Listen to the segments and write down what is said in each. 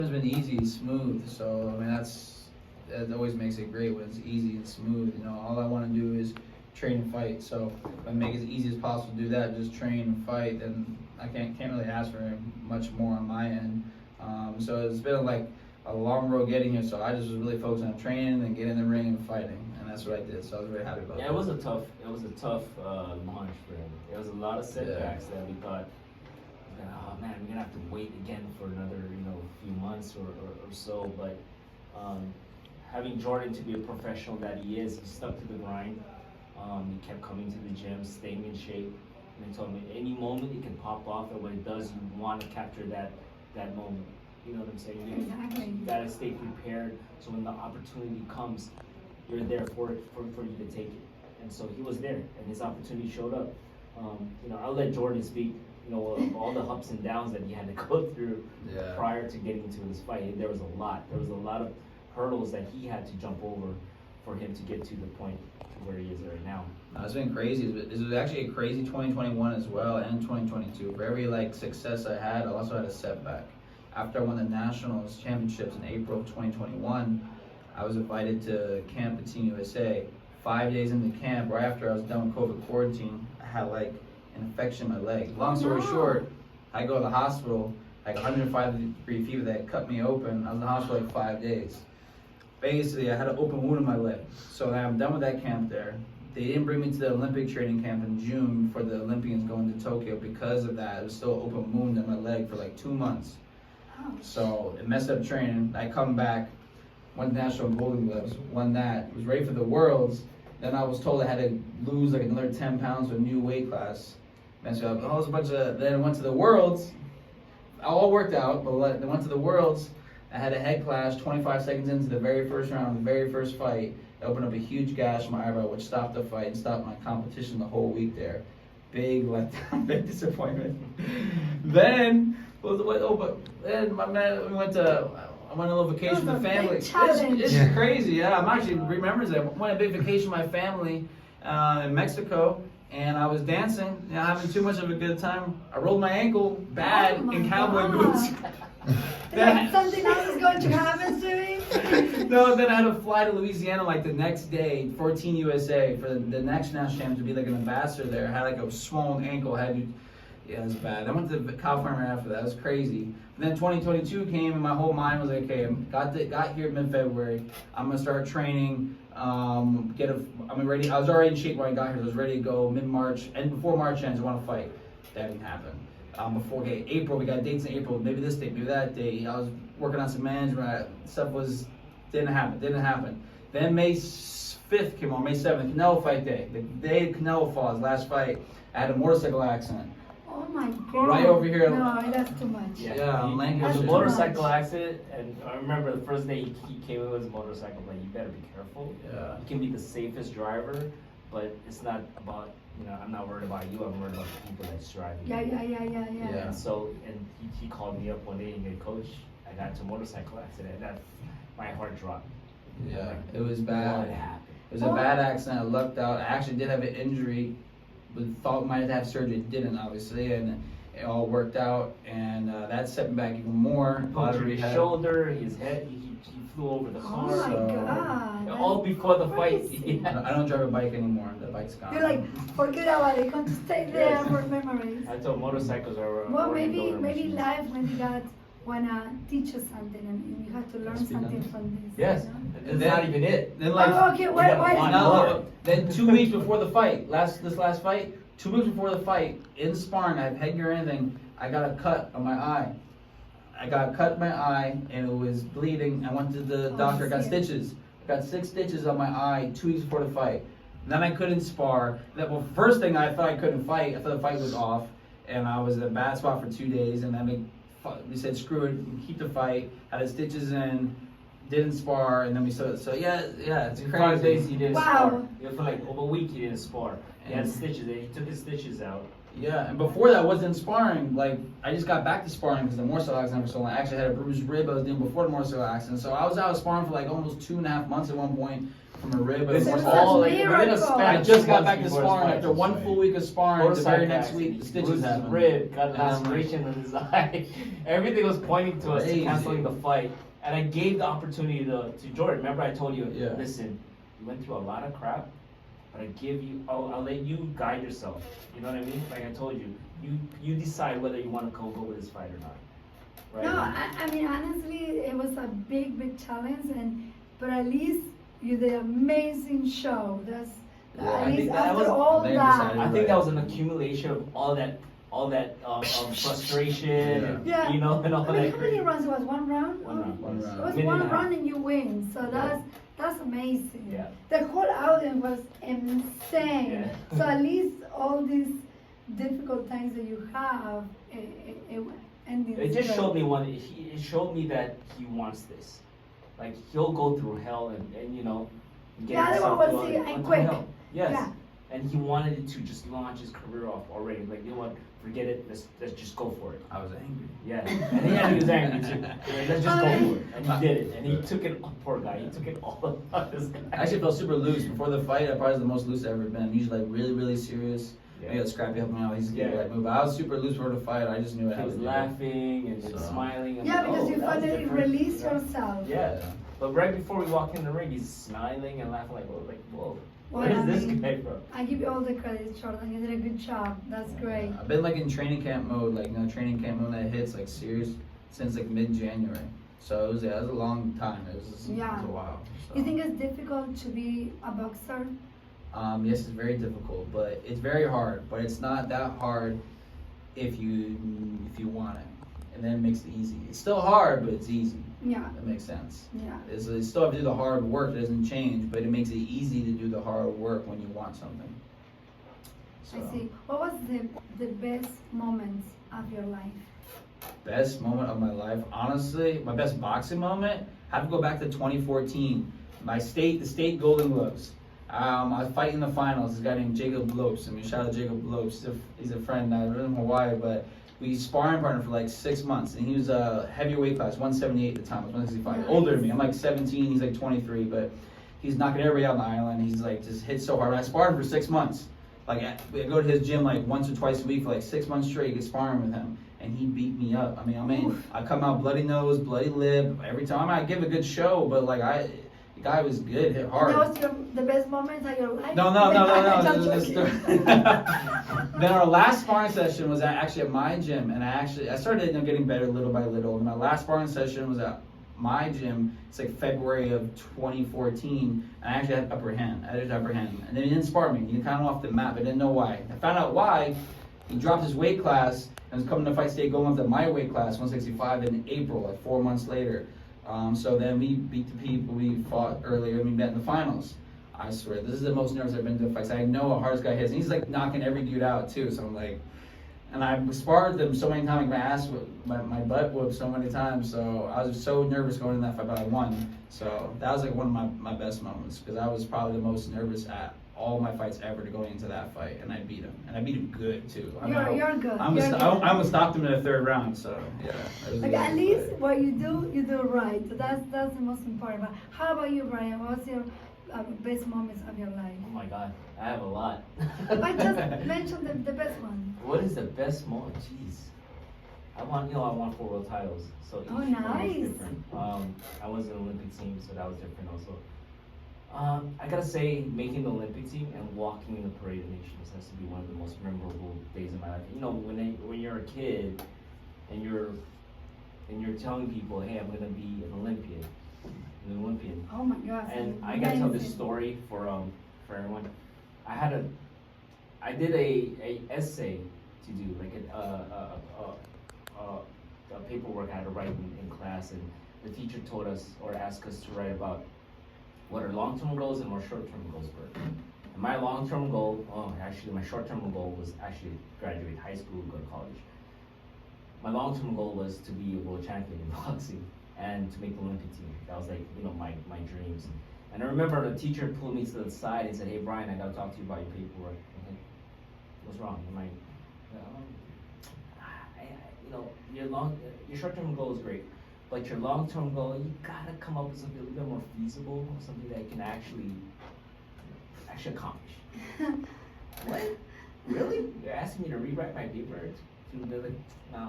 It's been easy and smooth, so I mean that always makes it great when it's easy and smooth. You know, all I want to do is train and fight. So if I make it as easy as possible to do that, just train and fight, then I can't really ask for much more on my end. So it's been like a long road getting here. So I just was really focused on training and getting in the ring and fighting, and that's what I did. So I was very happy about that. Yeah, it was a tough launch for him. There was a lot of setbacks that we thought, oh man, we're gonna have to wait again for another few months or so. But having Jordan to be a professional that he is, he stuck to the grind. He kept coming to the gym, staying in shape. And he told me any moment it can pop off, and when it does, you want to capture that moment. You know what I'm saying? Exactly. You gotta stay prepared, so when the opportunity comes, you're there for you to take it. And so he was there, and his opportunity showed up. I'll let Jordan speak. Of all the ups and downs that he had to go through prior to getting to his fight. There was a lot. There was a lot of hurdles that he had to jump over for him to get to the point where he is right now. It's been crazy. This was actually a crazy 2021 as well, and 2022. For every success I had, I also had a setback. After I won the Nationals Championships in April of 2021, I was invited to camp at Team USA. 5 days into camp, right after I was done with COVID quarantine, I had an infection in my leg. Long story short, I go to the hospital, 105-degree fever that cut me open. I was in the hospital 5 days. Basically, I had an open wound in my leg. So I'm done with that camp there. They didn't bring me to the Olympic training camp in June for the Olympians going to Tokyo because of that. It was still an open wound in my leg for 2 months. So it messed up training. I come back, won national Golden Gloves, won that, was ready for the Worlds. Then I was told I had to lose another 10 pounds to a new weight class. Messed up. Then I went to the Worlds. All worked out, but then went to the Worlds. I had a head clash 25 seconds into the very first round, the very first fight. It opened up a huge gash in my eyebrow, which stopped the fight and stopped my competition the whole week there. Big letdown, big disappointment. Then, then my man, I went on a little vacation with the family. It's crazy, yeah. I'm actually remembering that. I went on a big vacation with my family in Mexico, and I was dancing, having too much of a good time. I rolled my ankle bad in cowboy boots. Something else is going to happen to me? No, then I had to fly to Louisiana the next day for Team USA for the next national champ to be an ambassador there. I had a swollen ankle. Yeah, it was bad. I went to California right after that. It was crazy. But then 2022 came, and my whole mind was okay. Got here mid-February. I'm gonna start training. I'm ready. I was already in shape when I got here. So I was ready to go mid-March, and before March ends, I want to fight. That didn't happen. April, we got dates in April. Maybe this date, maybe that date. I was working on some management stuff. Didn't happen. Then May 5th came on. May 7th, Canelo fight day. The day Canelo fought, his last fight, I had a motorcycle accident. Oh my God. Right over here. No, that's too much. It was a motorcycle accident, and I remember the first day he came in with his motorcycle, you better be careful. Yeah. You can be the safest driver, but it's not about, I'm not worried about you, I'm worried about the people that's driving. Yeah. And he called me up one day and said, Coach, I got into a motorcycle accident. My heart dropped. Yeah, it was bad. What happened? It was a bad accident. I lucked out. I actually did have an injury. But thought might have surgery, didn't obviously, and it all worked out, and that set me back even more. Punctured his shoulder, his head, he flew over the car. Oh my God. All before the fight. Yeah. I don't drive a bike anymore. The bike's gone. You're forget about it. Going to stay there for memories. I thought motorcycles are. Well, maybe life, maybe God wanna teach us something, and you have to learn something from this. Yes, that's not even it. Then then 2 weeks before the fight, this last fight, 2 weeks before the fight, in sparring, I have headgear or anything, I got a cut on my eye. I got a cut in my eye, and it was bleeding. I went to the doctor, got stitches. Got 6 stitches on my eye 2 weeks before the fight. Then I couldn't spar. First thing I thought I couldn't fight. I thought the fight was off, and I was in a bad spot for 2 days, and then we said screw it, keep the fight. Had the stitches in, didn't spar, and then we saw it. So yeah, it's crazy. 5 days he didn't spar. For over a week he didn't spar. He had stitches. He took his stitches out. Yeah, and before that, I wasn't sparring. Like, I just got back to sparring because the motorcycle accident for so long. I actually had a bruised rib I was doing before the motorcycle accident. So I was out sparring for like almost 2.5 months at one point from a rib. This and is motorcycle all like Miracle. within a span. I of just 2 got months back to before sparring his after fight. one full week of sparring. The Motorcycle very next accident, week, the he stitches bruised his happened. rib, got an And I'm like, laceration in his eye. Everything was pointing to us to Crazy. canceling the fight. And I gave the opportunity to Jordan. Remember I told you, Yeah. listen, you went through a lot of crap, but I'll let you guide yourself. You know what I mean? Like I told you, you decide whether you want to go with this fight or not. Right? No, I mean honestly, it was a big challenge, but at least you did an amazing show. That's Yeah, at I least think that after was- all they that. decided- I think that was an accumulation of all that frustration, and, Yeah. you know, and all I mean, that. how many crazy- rounds was one round? One round. One round. It was Minute one and a half. round and you win. So that's amazing. Yeah. The whole audience was insane. Yeah. So at least all these difficult times that you have, it ended. It just straight. showed me it showed me that he wants this. Like he'll go through hell and you know, get Yeah, himself that to was it, and onto quick. hell. Yes. Yeah. And he wanted it to just launch his career off already. Like, you know what, forget it, let's just go for it. I was angry. Yeah. And he was angry too. Like, let's just go for it. And he did it. And he took it, poor guy, he took it all on this guy. I actually felt super loose before the fight. I probably was the most loose I've ever been. I'm usually like really serious. Yeah. I got Scrappy helping me out. He's getting Yeah. like move. I was super loose before the fight. I just knew it. He was laughing and So- smiling. And Yeah, like, because oh, you that was finally different. released Yeah. yourself. Yeah. But right before we walk in the ring, he's smiling and laughing whoa, Well, where I is this mean, guy from? I give you all the credit, Jordan. You did a good job. That's great. I've been like in training camp mode, like training camp mode that hits like serious since like mid-January. So it was a long time. It was a while. So. You think it's difficult to be a boxer? Yes, it's very difficult, but it's very hard. But it's not that hard if you want it, and then it makes it easy. It's still hard, but it's easy. Yeah, That makes sense. yeah. You still have to do the hard work. It doesn't change, but it makes it easy to do the hard work when you want something. So, I see. What was the best moments of your life? best moment of my life, honestly, my best boxing moment, I have to go back to 2014. The state Golden Gloves. I was fighting the finals. This guy named Jacob Lopes. I mean, shout out to Jacob Lopes. He's a friend. I live in Hawaii, but we sparring partner for like 6 months, and he was a heavyweight class, 178 at the time. I was 165. Older than me. I'm like 17. He's like 23, but he's knocking everybody out on the island. He's like just hit so hard. I sparred him for 6 months. Like I go to his gym like once or twice a week for like 6 months straight, get sparring with him, and he beat me up. I mean, I come out bloody nose, bloody lip every time. I give a good show, but like the guy was good, hit hard. That was the best moments of your life? No. I'm This is joking. Then our last sparring session was actually at my gym, and I started getting better little by little. And my last sparring session was at my gym. It's like February of 2014, and I actually had upper hand. And then he didn't spar me. He kind of off the map. I didn't know why. I found out why. He dropped his weight class and was coming to fight state Golden Gloves at my weight class, 165, in April, like 4 months later. So then we beat the people we fought earlier, and we met in the finals. I swear, this is the most nervous I've been to a fight. I know how hard this guy hits, and he's like knocking every dude out too. So I'm like, and I sparred them so many times, my butt whooped so many times. So I was so nervous going in that fight, but I won. So that was like one of my best moments, because I was probably the most nervous at all my fights ever to go into that fight, and I beat him, and I beat him good too. You're good. I almost stopped him in the third round. So yeah. it was a Like good at least fight. what you do right. So that's the most important. But how about you, Brian? What's your best moments of your life? Oh my God, I have a lot. I just mentioned the best one. What is the best moment? Jeez. I won 4 world titles, so each Oh, one was nice. different. I was in the Olympic team, so that was different also. I gotta say, making the Olympic team and walking in the Parade of Nations has to be one of the most memorable days of my life. You know, when you're a kid and you're telling people, hey, I'm gonna be an Olympian. Oh my gosh. And I gotta tell this amazing. story for everyone. I did a essay to do, like a paperwork I had to write in class, and the teacher told us or asked us to write about what our long-term goals and our short-term goals were. And my long-term goal, my short-term goal was actually graduate high school, go to college. My long-term goal was to be a world champion in boxing and to make the Olympic team. That was like, my dreams. And I remember the teacher pulled me to the side and said, hey Brian, I gotta talk to you about your paperwork. I'm like, what's wrong? Your short-term goal is great, but your long-term goal, you gotta come up with something a little bit more feasible, something that you can actually accomplish. What? Really? You're asking me to rewrite my paper to the no,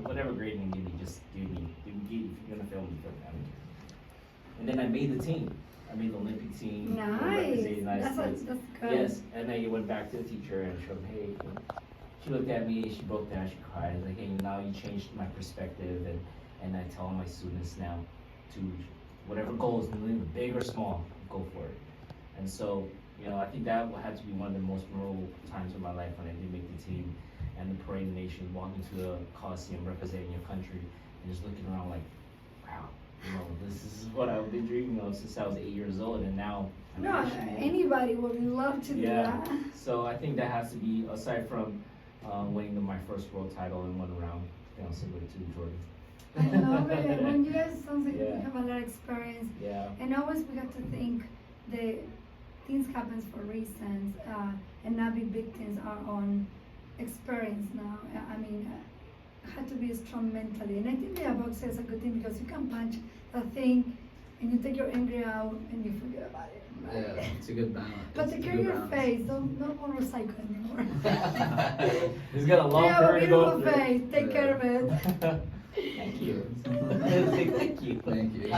whatever grade you give me, just give me. If you're gonna fail me, fail me. And then I made the team. I made the Olympic team. Nice. The United States. That's good. Yes, and then you went back to the teacher and showed, hey. She looked at me, she broke down, she cried. I was like, hey, now you changed my perspective, and I tell my students now to whatever goals, big or small, go for it. And so, I think that had to be one of the most memorable times of my life when I did make the team and the parade of nations, walking to the Coliseum representing your country and just looking around like, wow, this is what I've been dreaming of since I was 8 years old, and now anybody would love to do that. So I think that has to be, aside from winning my first world title in one round, similar to Jordan. I love it. When you guys sounds like you have a lot of experience. Yeah. And always we got to think that things happens for reasons, and not be victims our own experience now. I mean, had to be strong mentally. And I think the boxing is a good thing because you can punch a thing and you take your anger out and you forget about it. Right? Yeah, it's a good balance. But take care of your face. Don't want to recycle anymore. He's got a long career to go through. Face. Take care of it. Thank you. Thank you. Thank you.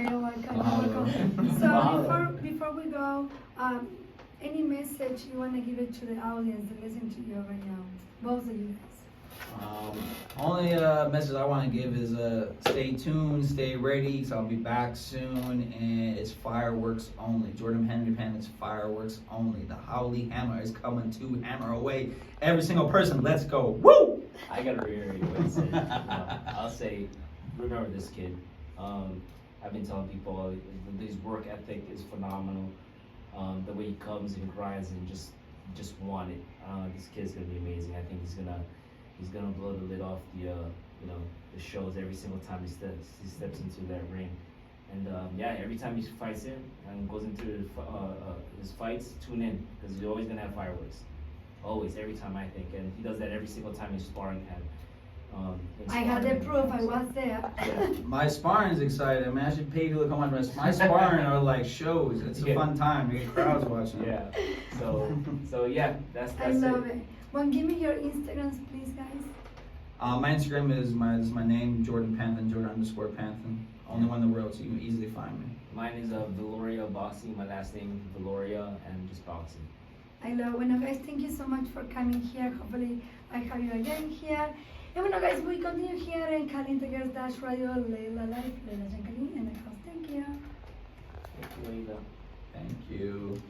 You're welcome. So before we go, any message you want to give it to the audience that listen to you right now? Both of you guys. Only message I want to give is stay tuned, stay ready, because I'll be back soon, and it's fireworks only. Jordan Panthen's fireworks only. The Howley Hammer is coming to hammer away every single person. Let's go. Woo! I gotta reiterate what he said. I'll say, remember this kid. I've been telling people his work ethic is phenomenal. The way he comes and grinds and just want it. This kid's gonna be amazing. I think he's gonna blow the lid off the shows every single time he steps into that ring. And every time he fights in and goes into his fights, tune in, because he's always gonna have fireworks. Always, every time, I think, and he does that every single time he's sparring him. I had the proof. I was there. My sparring's exciting. I mean, I should pay people to come on. My sparring are like shows. It's a fun time. You get crowds watching. Yeah. So yeah, that's I love it. Well, give me your Instagrams, please, guys. My Instagram is my name, Jordan Panthen, Jordan_Panthen. Only one in the world, so you can easily find me. Mine is Viloria Boxing. My last name Viloria and just boxing. I love it. Bueno, guys, thank you so much for coming here. Hopefully, I have you again here. And bueno, guys, we continue here in Caliente Girls Dash Radio, Lelia Life, Lelia Jankali in the house. Thank you. Thank you, Leila. Thank you.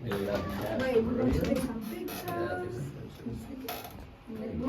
Wait, we're going to take some pictures. Yeah,